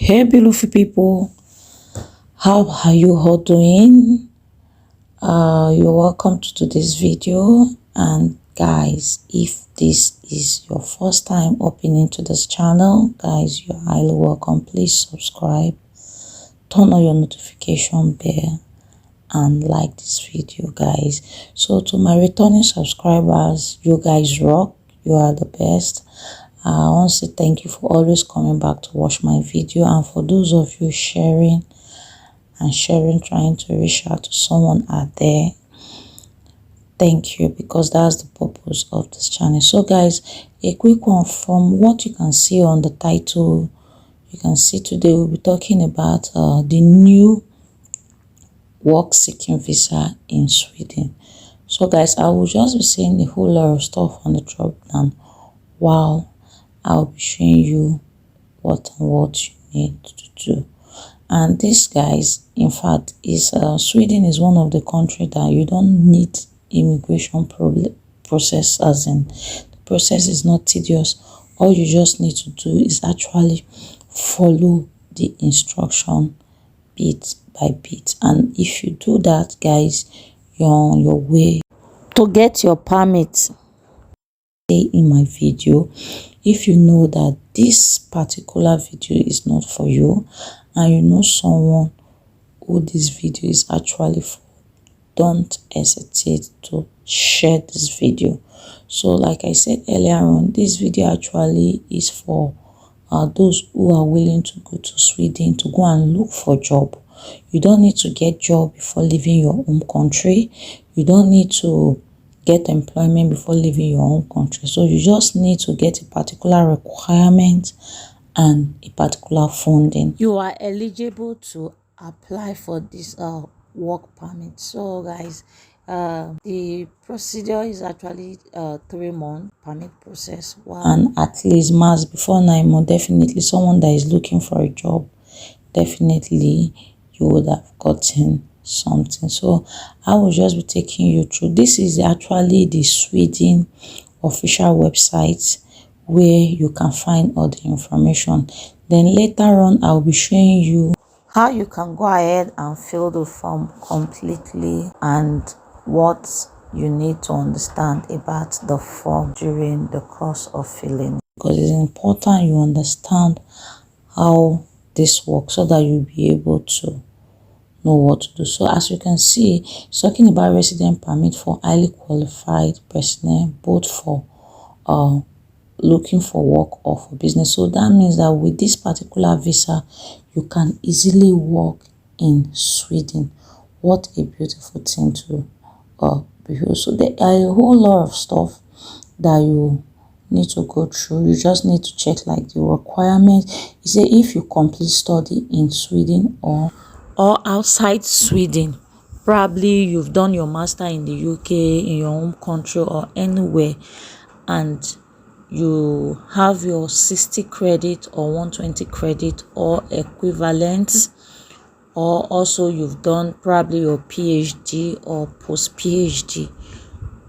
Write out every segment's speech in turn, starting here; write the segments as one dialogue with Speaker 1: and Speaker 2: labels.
Speaker 1: Hey beautiful people, how are you all doing? You're welcome to today's video. And guys, if this is your first time opening to this channel, guys, you're highly welcome. Please subscribe, turn on your notification bell, and like this video, guys. So to my returning subscribers, you guys rock, you are the best. I want to say thank you for always coming back to watch my video, and for those of you sharing, trying to reach out to someone out there, thank you, because that's the purpose of this channel. So guys, a quick one from what you can see on the title. You can see today we'll be talking about the new work seeking visa in Sweden. So guys, I will just be saying a whole lot of stuff on the drop down while I'll be showing you what you need to do. And this, guys, in fact, is Sweden is one of the countries that you don't need immigration process, as in the process is not tedious. All you just need to do is actually follow the instruction bit by bit, and if you do that, guys, you're on your way to get your permit. In my video, if you know that this particular video is not for you and you know someone who this video is actually for, don't hesitate to share this video. So like I said earlier on, this video actually is for those who are willing to go to Sweden to go and look for a job. You don't need to get job before leaving your home country. You don't need to get employment before leaving your own country. So you just need to get a particular requirement and a particular funding. You are eligible to apply for this work permit. So guys, the procedure is actually 3-month permit process, and at least max before 9 months. Definitely someone that is looking for a job, definitely you would have gotten something. So I will just be taking you through. This is actually the Sweden official website where you can find all the information. Then later on, I'll be showing you how you can go ahead and fill the form completely and what you need to understand about the form during the course of filling, because it's important you understand how this works so that you'll be able to know what to do. So as you can see, it's talking about resident permit for highly qualified personnel, both for looking for work or for business. So that means that with this particular visa, you can easily work in Sweden. What a beautiful thing to behold. So there are a whole lot of stuff that you need to go through. You just need to check like the requirements. You say if you complete study in Sweden or outside Sweden, probably you've done your master in the UK, in your home country, or anywhere, and you have your 60 credit or 120 credit or equivalent, or also you've done probably your PhD or post PhD,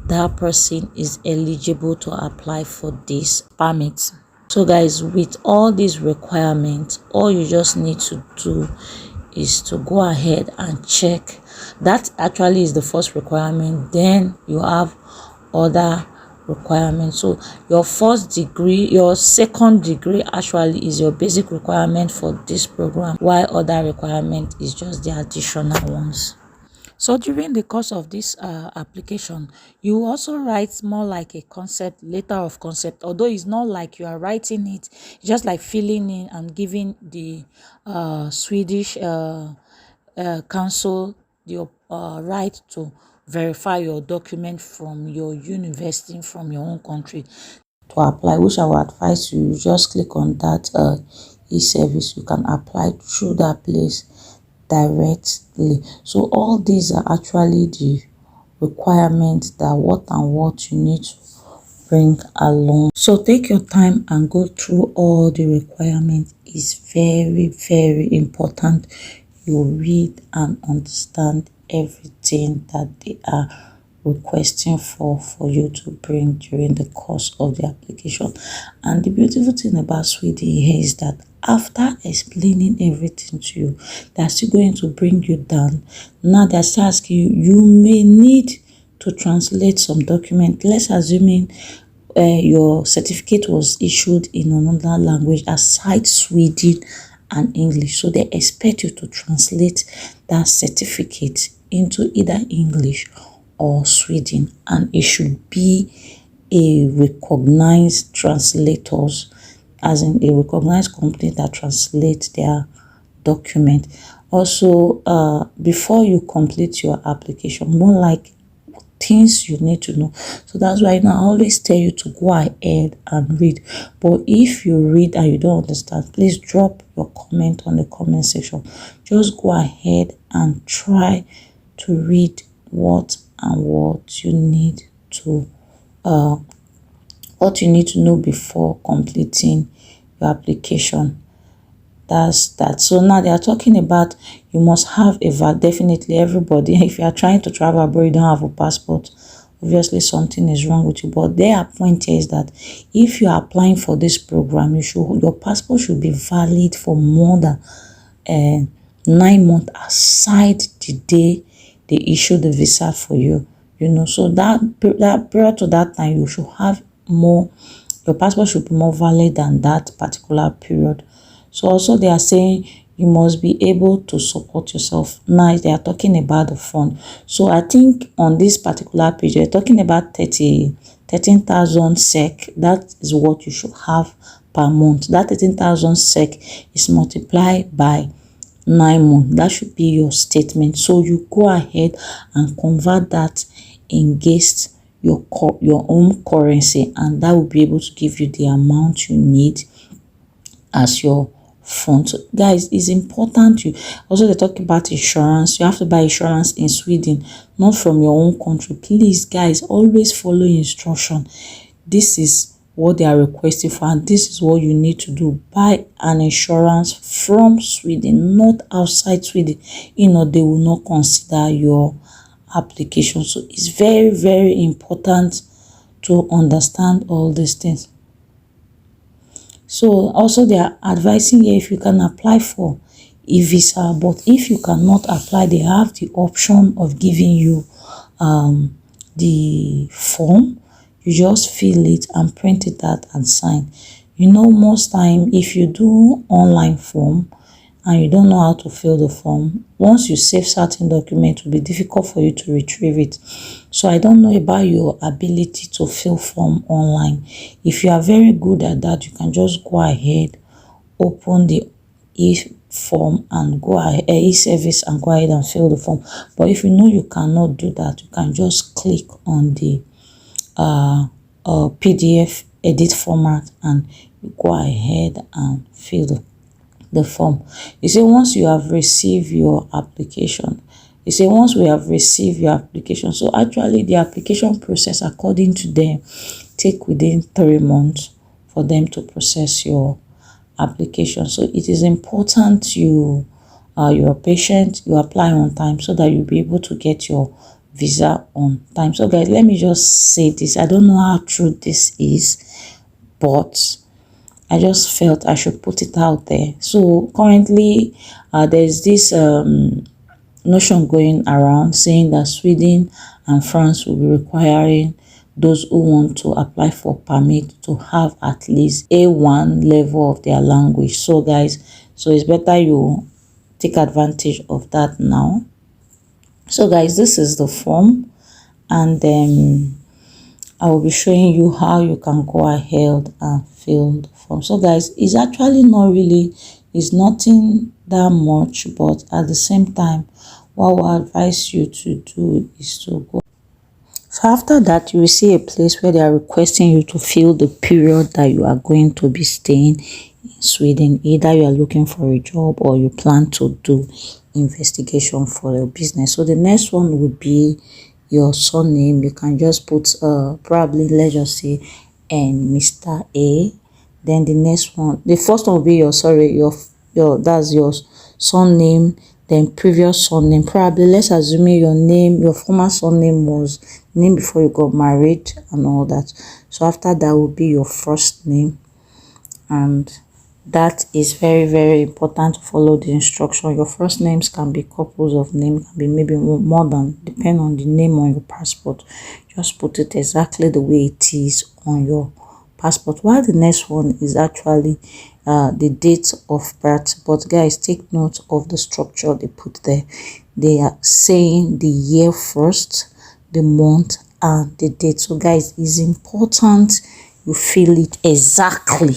Speaker 1: that person is eligible to apply for this permit. So guys, with all these requirements, all you just need to do is to go ahead and check. That actually is the first requirement. Then you have other requirements. So your first degree, your second degree actually is your basic requirement for this program, while other requirement is just the additional ones. So during the course of this application, you also write more like a concept, letter of concept, although it's not like you are writing it, just like filling in and giving the Swedish council the right to verify your document from your university, from your own country. To apply, which I will advise you, just click on that e-service. You can apply through that place directly. So all these are actually the requirements that what you need to bring along. So take your time and go through all the requirements. Is very, very important you read and understand everything that they are requesting for you to bring during the course of the application. And the beautiful thing about Sweden here is that after explaining everything to you, they're still going to bring you down. Now they're still asking you, you may need to translate some document. Let's assuming your certificate was issued in another language aside Sweden and English. So they expect you to translate that certificate into either English or Sweden, and it should be a recognized translators, as in a recognized company that translates their document. Also, before you complete your application, more like things you need to know. So that's why now I always tell you to go ahead and read. But if you read and you don't understand, please drop your comment on the comment section. Just go ahead and try to read what you need to know before completing your application. That's that. So now they are talking about you must have a definitely everybody. If you are trying to travel abroad, you don't have a passport, obviously something is wrong with you. But their point here is that if you are applying for this program, your passport should be valid for more than 9 months aside the day they issue the visa for you. So that prior to that time, you should have more. Your passport should be more valid than that particular period. So also they are saying you must be able to support yourself. Now they are talking about the fund. So I think on this particular page, they're talking about 13,000 SEK. That is what you should have per month. That 13,000 SEK is multiplied by 9 months. That should be your statement. So you go ahead and convert that against your own currency, and that will be able to give you the amount you need as your fund. So guys, it's important. You also, they talk about insurance. You have to buy insurance in Sweden, not from your own country. Please guys, always follow instruction. This is what they are requesting for, and this is what you need to do. Buy an insurance from Sweden, not outside Sweden. They will not consider your application. So it's very, very important to understand all these things. So also they are advising you if you can apply for a visa, but if you cannot apply, they have the option of giving you the form. You just fill it and print it out and sign. Most time if you do online form and you don't know how to fill the form, once you save certain document, it will be difficult for you to retrieve it. So I don't know about your ability to fill form online. If you are very good at that, you can just go ahead, open the e-form and go ahead, e-service, and go ahead and fill the form. But if you know you cannot do that, you can just click on the PDF edit format and you go ahead and fill the form. You see, once you have received your application, once we have received your application, so actually the application process according to them take within 3 months for them to process your application. So it is important you're patient, you apply on time so that you'll be able to get your visa on time. So guys, let me just say this. I don't know how true this is, but I just felt I should put it out there. So currently there's this notion going around saying that Sweden and France will be requiring those who want to apply for permit to have at least A1 level of their language. So guys, so it's better you take advantage of that now. So guys, this is the form, and then I will be showing you how you can go ahead and fill the form. So guys, it's actually not really, it's nothing that much, but at the same time, what I advise you to do is to go. So after that, you will see a place where they are requesting you to fill the period that you are going to be staying in Sweden. Either you are looking for a job or you plan to do investigation for your business. So the next one would be your surname. You can just put probably, let's just say, and Mr. A. Then the next one, the first one will be your that's your surname, then previous surname. Probably, let's assume your former surname was name before you got married and all that. So after that will be your first name, and That is very important to follow the instruction. Your first names can be couples of names, can be maybe more than, depend on the name on your passport. Just put it exactly the way it is on your passport, while the next one is actually the date of birth. But guys, take note of the structure they put there. They are saying the year first, the month, and the date. So guys, it's important you fill it exactly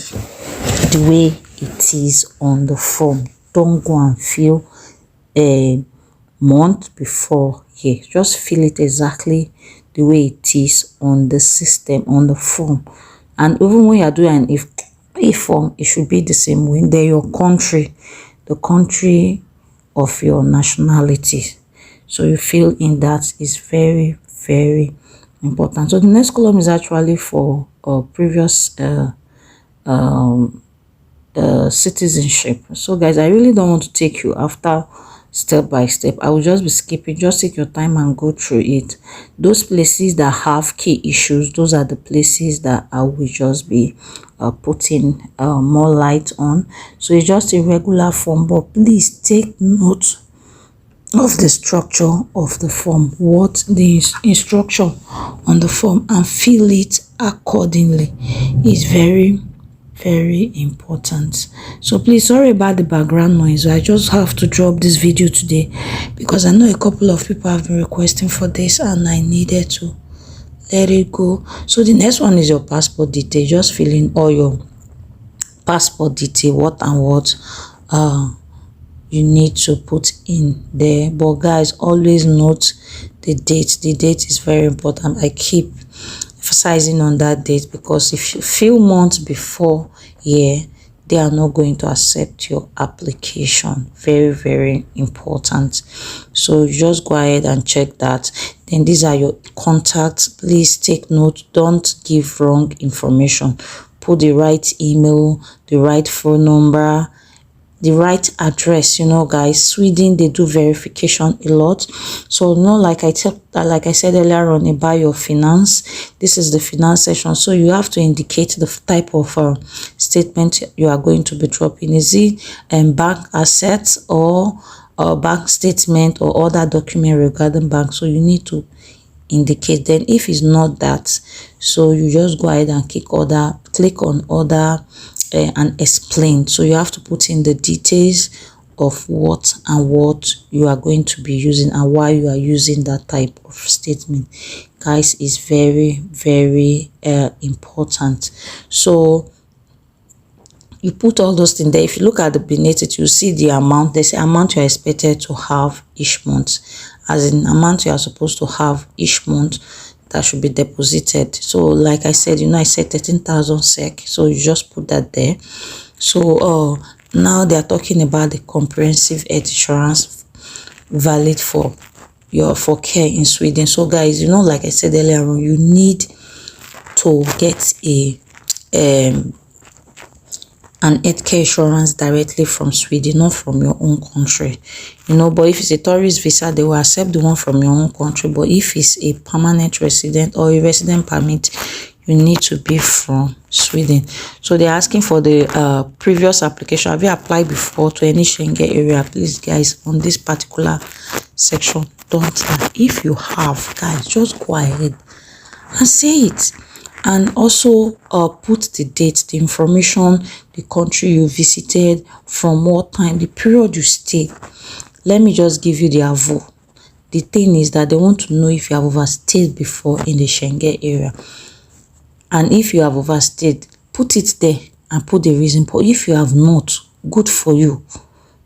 Speaker 1: the way it is on the form. Don't go and fill a month before here. Just fill it exactly the way it is on the system, on the form. And even when you're doing an if form, it should be the same way. Then your country, the country of your nationality, so you fill in. That is very important. So the next column is actually for previous citizenship. So guys, I really don't want to take you after step by step. I will just be skipping. Just take your time and go through it. Those places that have key issues, those are the places that I will just be putting more light on. So it's just a regular form, but please take note of the structure of the form, what the instruction on the form, and fill it accordingly. Is very important. So please, sorry about the background noise. I just have to drop this video today because I know a couple of people have been requesting for this and I needed to let it go. So the next one is your passport detail. Just fill in all your passport detail, what and what you need to put in there. But guys, always note the date. The date is very important. I keep emphasizing on that date because if you few months before here, they are not going to accept your application. Very important. So just go ahead and check that. Then these are your contacts. Please take note, don't give wrong information. Put the right email, the right phone number, the right address. You know guys, Sweden, they do verification a lot. So like I said earlier on about your finance, this is the finance section. So you have to indicate the type of statement you are going to be dropping. Is it bank assets or bank statement or other document regarding bank? So you need to indicate. Then if it's not that, so you just go ahead and click on other and explain. So you have to put in the details of what you are going to be using and why you are using that type of statement. Guys, is very important. So you put all those things there. If you look at the beneath it, you see the amount. There's an amount you are expected to have each month, as in amount you are supposed to have each month that should be deposited. So like I said, I said 13,000 SEK, so you just put that there. So now they are talking about the comprehensive health insurance valid for care in Sweden. So guys, like I said earlier on, you need to get an healthcare insurance directly from Sweden, not from your own country. But if it's a tourist visa, they will accept the one from your own country. But if it's a permanent resident or a resident permit, you need to be from Sweden. So they're asking for the previous application. Have you applied before to any Schengen area? Please guys, on this particular section, don't lie. If you have, guys, just go ahead and say it. And also put the date, the information, the country you visited, from what time, the period you stayed. Let me just give you the avo. The thing is that they want to know if you have overstayed before in the Schengen area. And if you have overstayed, put it there and put the reason. But if you have not, good for you.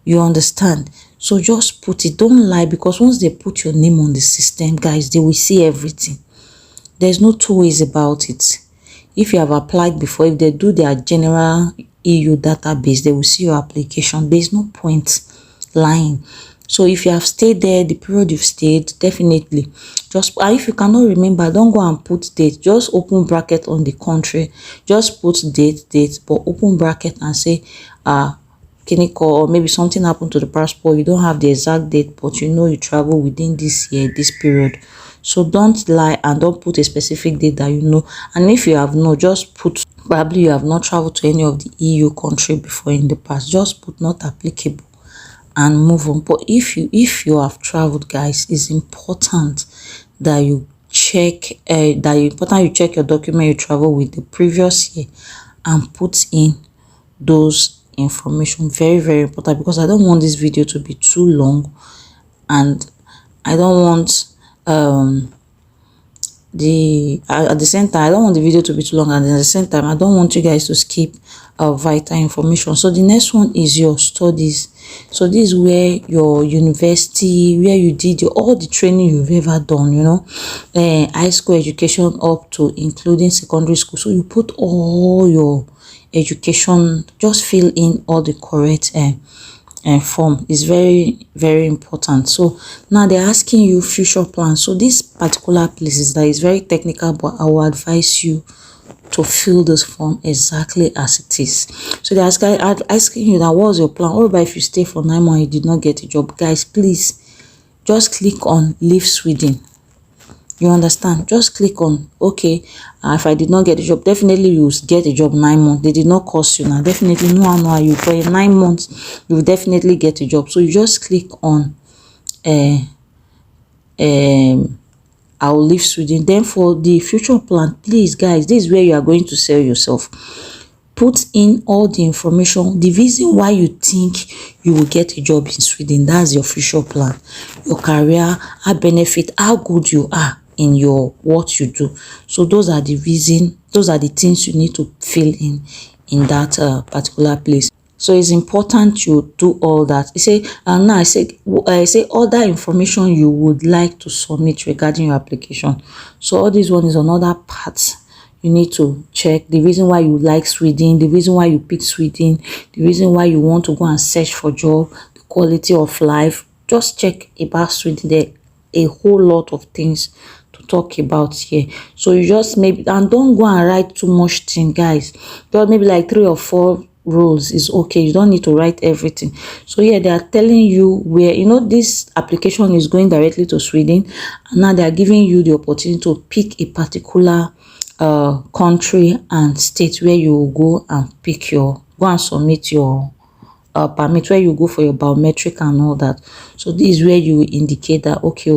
Speaker 1: You understand? So just put it. Don't lie, because once they put your name on the system, guys, they will see everything. There's no two ways about it. If you have applied before, if they do their general EU database, they will see your application. There's no point lying. So if you have stayed there, the period you've stayed, definitely just, if you cannot remember, don't go and put date. Just open bracket on the country. Just put date, but open bracket and say clinical, or maybe something happened to the passport. You don't have the exact date, but you travel within this year, this period. So don't lie and don't put a specific date that And if you have not, just put Probably you have not traveled to any of the EU country before in the past. Just put not applicable and move on. But if you have traveled, guys, it's important that you check you check your document you travel with the previous year and put in those information. Very, very important, because I don't want this video to be too long, and I don't want at the same time I don't want the video to be too long, and at the same time I don't want you guys to skip vital information. So the next one is your studies. So this is where your university, where you did all the training you've ever done, you know, high school education up to including secondary school. So you put all your education, just fill in all the correct form. Is very, very important. So now they're asking you future plans. So this particular places that is very technical, but I will advise you to fill this form exactly as it is. So they're asking you that what's your plan. What about if you stay for 9 months, you did not get a job? Guys, please just click on leave Sweden. You understand? Just click on okay. If I did not get a job, definitely you will get a job 9 months. They did not cost you now. Definitely no, you for 9 months you will definitely get a job. So you just click on I'll leave Sweden. Then for the future plan, please guys, this is where you are going to sell yourself. Put in all the information, the reason why you think you will get a job in Sweden. That's your future plan, your career, how benefit, how good you are in your what you do. So those are the reason, those are the things you need to fill in that particular place. So it's important you do all that. You say, now I say other information you would like to submit regarding your application. So all this one is another part you need to check. The reason why you like Sweden, the reason why you pick Sweden, the reason why you want to go and search for job, the quality of life. Just check about Sweden. There a whole lot of things to talk about here. So you just maybe, and don't go and write too much thing, guys. Just maybe like 3 or 4 rules is okay. You don't need to write everything. So yeah, they are telling you where, you know, this application is going directly to Sweden, and now they are giving you the opportunity to pick a particular country and state where you will go and pick go and submit your permit, where you go for your biometric and all that. So this is where you will indicate that okay,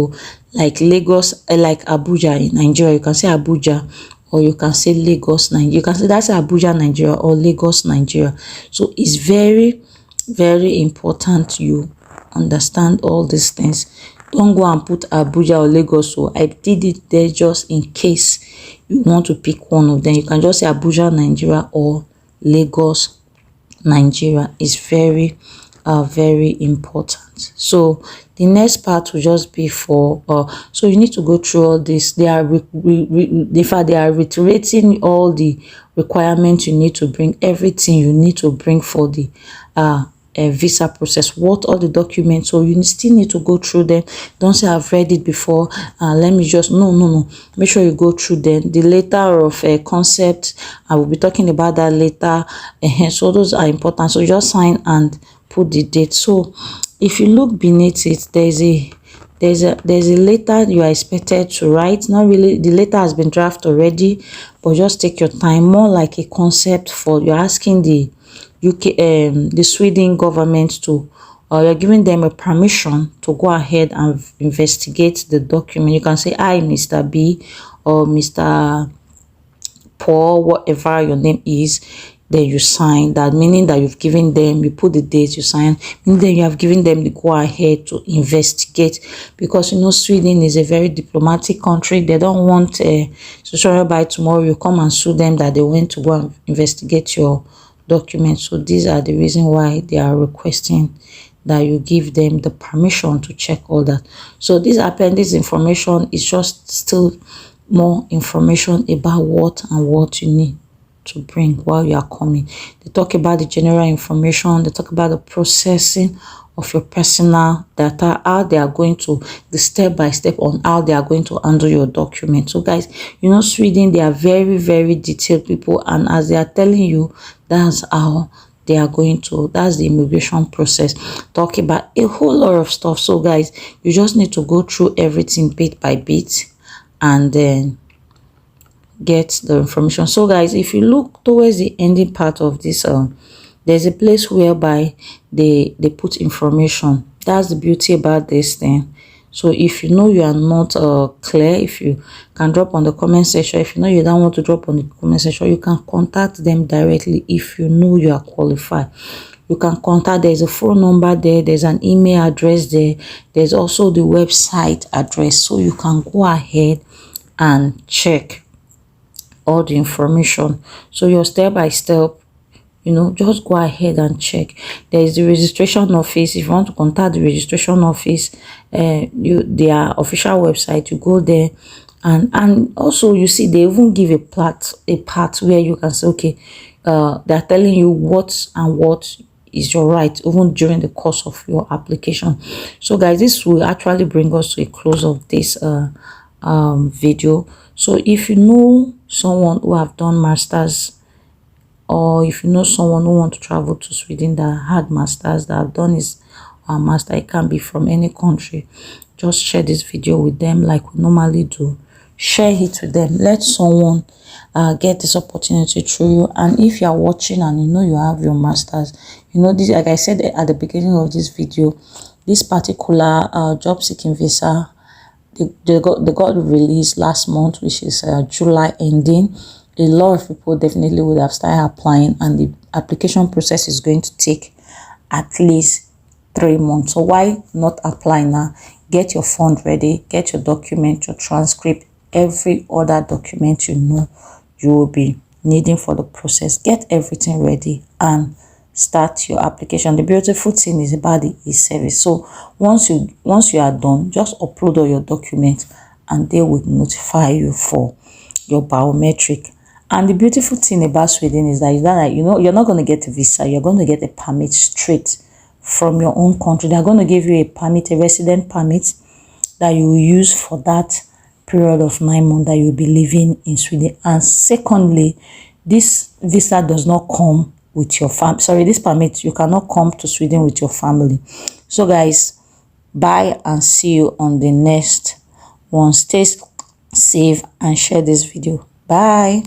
Speaker 1: like Lagos, like Abuja in Nigeria, you can say Abuja, or you can say Lagos, Nigeria. You can say that's Abuja, Nigeria, or Lagos, Nigeria. So it's very, very important you understand all these things. Don't go and put Abuja or Lagos. So I did it there just in case you want to pick one of them. You can just say Abuja, Nigeria, or Lagos, Nigeria. Is very very important. So the next part will just be for so you need to go through all this. They are they are reiterating all the requirements you need to bring, everything you need to bring for the visa process, what all the documents. So you still need to go through them. Don't say I've read it before, let me just no, make sure you go through them. The letter of concept, I will be talking about that later. So those are important. So just sign and put the date. So if you look beneath it, there's a letter you are expected to write. Not really, the letter has been drafted already, but just take your time. More like a concept for, you're asking the UK the Sweden government to you're giving them a permission to go ahead and investigate the document. You can say, I, Mr. B, or Mr. Paul, whatever your name is. Then you sign that, meaning that you've given them, you put the date, you sign, and then you have given them the go ahead to investigate. Because you know Sweden is a very diplomatic country. They don't want so by tomorrow you come and sue them that they went to go and investigate your documents. So these are the reason why they are requesting that you give them the permission to check all that. So this appendix information is just still more information about what you need to bring while you are coming. They talk about the general information, they talk about the processing of your personal data, how they are going to, the step-by-step on how they are going to handle your document. So guys, you know Sweden, they are very, very detailed people, and as they are telling you, that's how they are going to, that's the immigration process. Talk about a whole lot of stuff. So guys, you just need to go through everything bit by bit, and then get the information. So guys, if you look towards the ending part of this, there's a place whereby they put information. That's the beauty about this thing. So if you know you are not clear, if you can drop on the comment section. If you know you don't want to drop on the comment section, you can contact them directly. If you know you are qualified, you can contact. There's a phone number there, there's an email address there, there's also the website address, so you can go ahead and check all the information. So your step by step, you know, just go ahead and check. There is the registration office. If you want to contact the registration office, their official website, you go there. And also, you see, they even give a part where you can say, okay, they're telling you what and what is your right, even during the course of your application. So guys, this will actually bring us to a close of this video. So if you know someone who have done masters, or if you know someone who want to travel to Sweden that had masters, that have done his master, it can be from any country, just share this video with them like we normally do. Share it with them. Let someone get this opportunity through you. And if you are watching and you know you have your masters, you know this, like I said at the beginning of this video, this particular job seeking visa, they got released last month, which is July ending. A lot of people definitely would have started applying, and the application process is going to take at least 3 months. So why not apply now? Get your fund ready, get your document, your transcript, every other document you know you will be needing for the process. Get everything ready and start your application. The beautiful thing is about the e-service. So once you are done, just upload all your documents and they will notify you for your biometric. And the beautiful thing about Sweden is that you know, you're not going to get a visa, you're going to get a permit straight from your own country. They're going to give you a permit, a resident permit, that you will use for that period of 9 months that you'll be living in Sweden. And secondly, this visa does not come with your family. Sorry, this permit, you cannot come to Sweden with your family. So guys, bye and see you on the next one. Stay safe and share this video. Bye.